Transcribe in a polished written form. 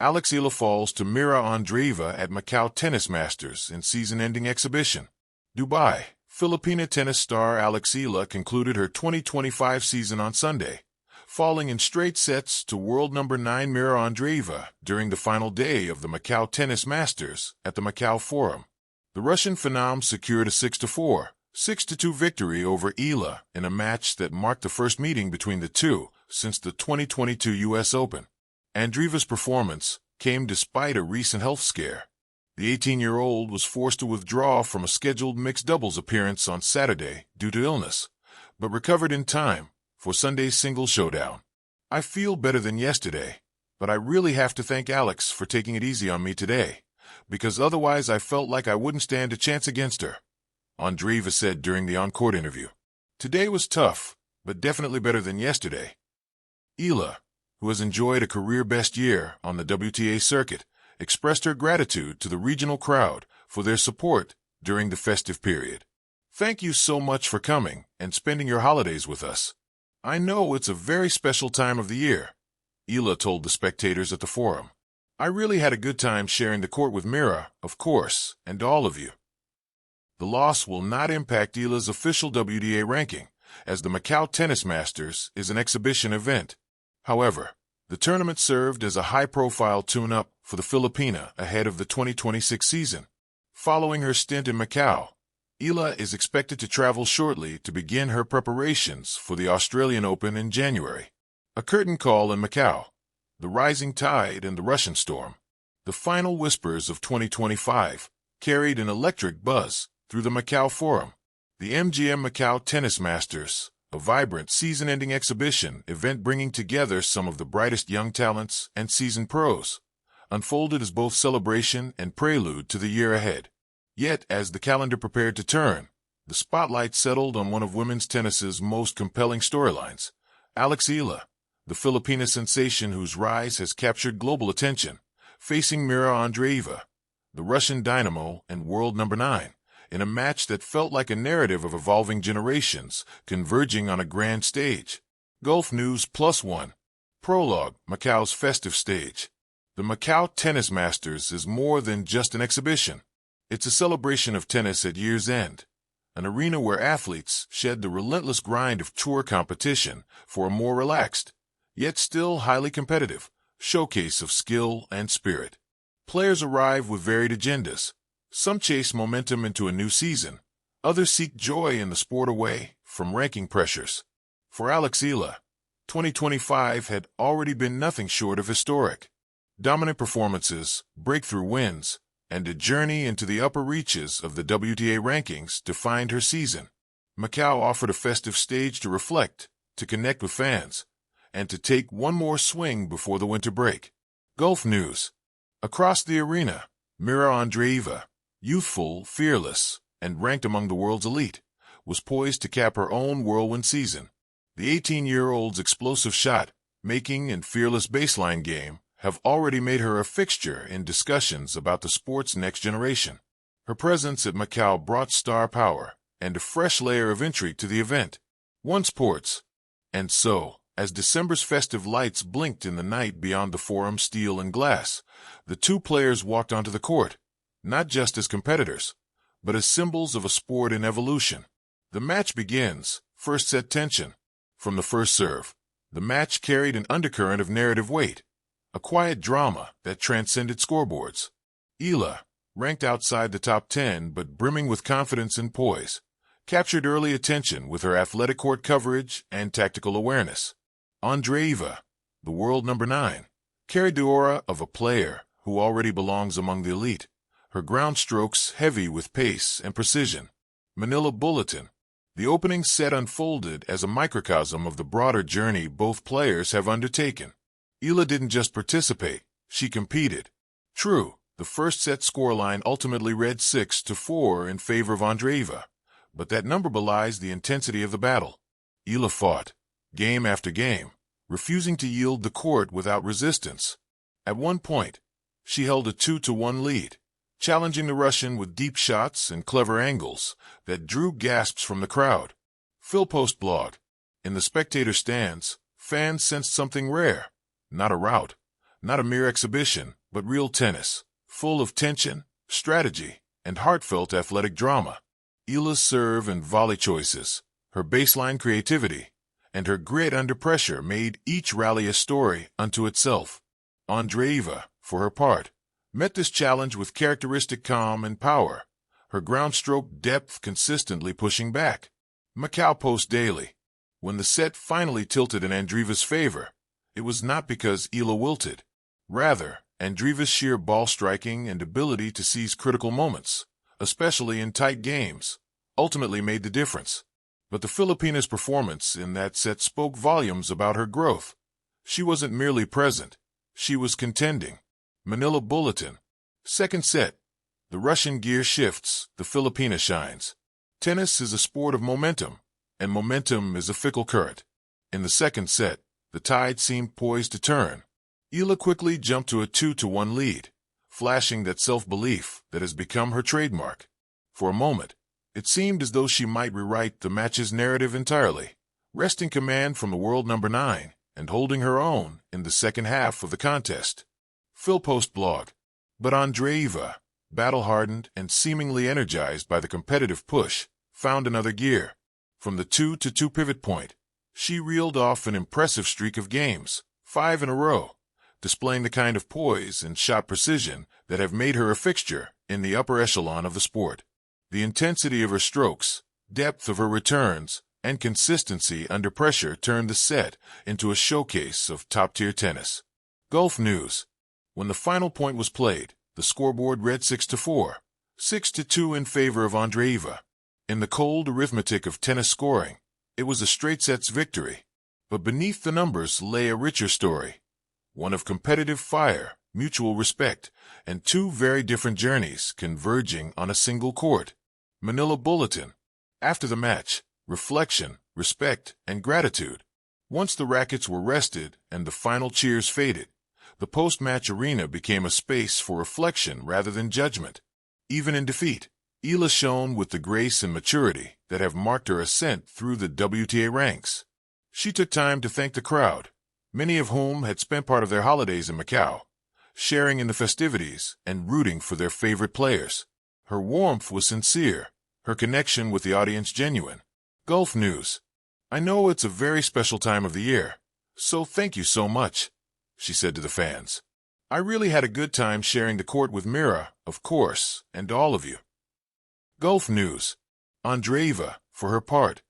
Eala falls to Mirra Andreeva at Macau Tennis Masters in season-ending exhibition. Dubai. Filipina tennis star Eala concluded her 2025 season on Sunday, falling in straight sets to world number 9 Mirra Andreeva during the final day of the Macau Tennis Masters at the Macau Forum. The Russian phenom secured a 6-4, 6-2 victory over Eala in a match that marked the first meeting between the two since the 2022 U.S. Open. Andreeva's performance came despite a recent health scare. The 18-year-old was forced to withdraw from a scheduled mixed doubles appearance on Saturday due to illness, but recovered in time for Sunday's singles showdown. I feel better than yesterday, but I really have to thank Alex for taking it easy on me today, because otherwise I felt like I wouldn't stand a chance against her, Andreeva said during the on-court interview. Today was tough, but definitely better than yesterday. Eala, who has enjoyed a career-best year on the WTA circuit, expressed her gratitude to the regional crowd for their support during the festive period. Thank you so much for coming and spending your holidays with us. I know it's a very special time of the year, Eala told the spectators at the forum. I really had a good time sharing the court with Mirra, of course, and all of you. The loss will not impact Eala's official WTA ranking, as the Macau Tennis Masters is an exhibition event. However, the tournament served as a high-profile tune-up for the Filipina ahead of the 2026 season. Following her stint in Macau, Eala is expected to travel shortly to begin her preparations for the Australian Open in January. A curtain call in Macau, the rising tide and the Russian storm. The final whispers of 2025 carried an electric buzz through the Macau Forum. The MGM Macau Tennis Masters, a vibrant season-ending exhibition event bringing together some of the brightest young talents and seasoned pros, unfolded as both celebration and prelude to the year ahead. Yet, as the calendar prepared to turn, the spotlight settled on one of women's tennis's most compelling storylines, Eala, the Filipina sensation whose rise has captured global attention, facing Mirra Andreeva, the Russian dynamo and world number 9, in a match that felt like a narrative of evolving generations converging on a grand stage. Gulf News +1. Prologue, Macau's festive stage. The Macau Tennis Masters is more than just an exhibition. It's a celebration of tennis at year's end, an arena where athletes shed the relentless grind of tour competition for a more relaxed, yet still highly competitive, showcase of skill and spirit. Players arrive with varied agendas. Some chase momentum into a new season. Others seek joy in the sport away from ranking pressures. For Eala, 2025 had already been nothing short of historic. Dominant performances, breakthrough wins, and a journey into the upper reaches of the WTA rankings defined her season. Macau offered a festive stage to reflect, to connect with fans, and to take one more swing before the winter break. Gulf News. Across the arena, Mirra Andreeva, youthful, fearless, and ranked among the world's elite, was poised to cap her own whirlwind season. The 18-year-old's explosive shot, making and fearless baseline game have already made her a fixture in discussions about the sport's next generation. Her presence at Macau brought star power and a fresh layer of intrigue to the event. One sports. And so, as December's festive lights blinked in the night beyond the Forum's steel and glass, the two players walked onto the court, not just as competitors, but as symbols of a sport in evolution. The match begins, first set tension. From the first serve, the match carried an undercurrent of narrative weight, a quiet drama that transcended scoreboards. Eala, ranked outside the top 10 but brimming with confidence and poise, captured early attention with her athletic court coverage and tactical awareness. Andreeva, the world number 9, carried the aura of a player who already belongs among the elite, her ground strokes heavy with pace and precision. Manila Bulletin. The opening set unfolded as a microcosm of the broader journey both players have undertaken. Eala didn't just participate, she competed. True, the first set scoreline ultimately read 6-4 in favor of Andreeva, but that number belies the intensity of the battle. Eala fought, game after game, refusing to yield the court without resistance. At one point, she held a 2-1 lead, challenging the Russian with deep shots and clever angles that drew gasps from the crowd. Philpost blog. In the spectator stands, fans sensed something rare. Not a rout, Not a mere exhibition, but real tennis, full of tension, strategy, and heartfelt athletic drama. Eala's serve and volley choices, her baseline creativity, and her grit under pressure made each rally a story unto itself. Andreeva, for her part, met this challenge with characteristic calm and power, her groundstroke depth consistently pushing back. Macau Post Daily. When the set finally tilted in Andreeva's favor, it was not because Eala wilted. Rather, Andreeva's sheer ball striking and ability to seize critical moments, especially in tight games, ultimately made the difference. But the Filipina's performance in that set spoke volumes about her growth. She wasn't merely present, she was contending. Manila Bulletin. Second set. The Russian gear shifts, the Filipina shines. Tennis is a sport of momentum, and momentum is a fickle current. In the second set, the tide seemed poised to turn. Eala quickly jumped to a 2-1 lead, flashing that self-belief that has become her trademark. For a moment, it seemed as though she might rewrite the match's narrative entirely, wresting command from the world number 9 and holding her own in the second half of the contest. Philpost blog. But Andreeva, battle-hardened and seemingly energized by the competitive push, found another gear. From the 2-2 pivot point, she reeled off an impressive streak of games, 5 in a row, displaying the kind of poise and shot precision that have made her a fixture in the upper echelon of the sport. The intensity of her strokes, depth of her returns, and consistency under pressure turned the set into a showcase of top-tier tennis. Golf news. When the final point was played, the scoreboard read 6-4, 6-2 in favor of Andreeva. In the cold arithmetic of tennis scoring, it was a straight sets victory. But beneath the numbers lay a richer story, one of competitive fire, mutual respect, and two very different journeys converging on a single court. Manila Bulletin. After the match, reflection, respect, and gratitude. Once the rackets were rested and the final cheers faded, the post-match arena became a space for reflection rather than judgment. Even in defeat, Eala shone with the grace and maturity that have marked her ascent through the WTA ranks. She took time to thank the crowd, many of whom had spent part of their holidays in Macau, sharing in the festivities and rooting for their favorite players. Her warmth was sincere, her connection with the audience genuine. Golf news. I know it's a very special time of the year, so thank you so much, she said to the fans. I really had a good time sharing the court with Mirra, of course, and all of you. Golf news. Andreeva, for her part,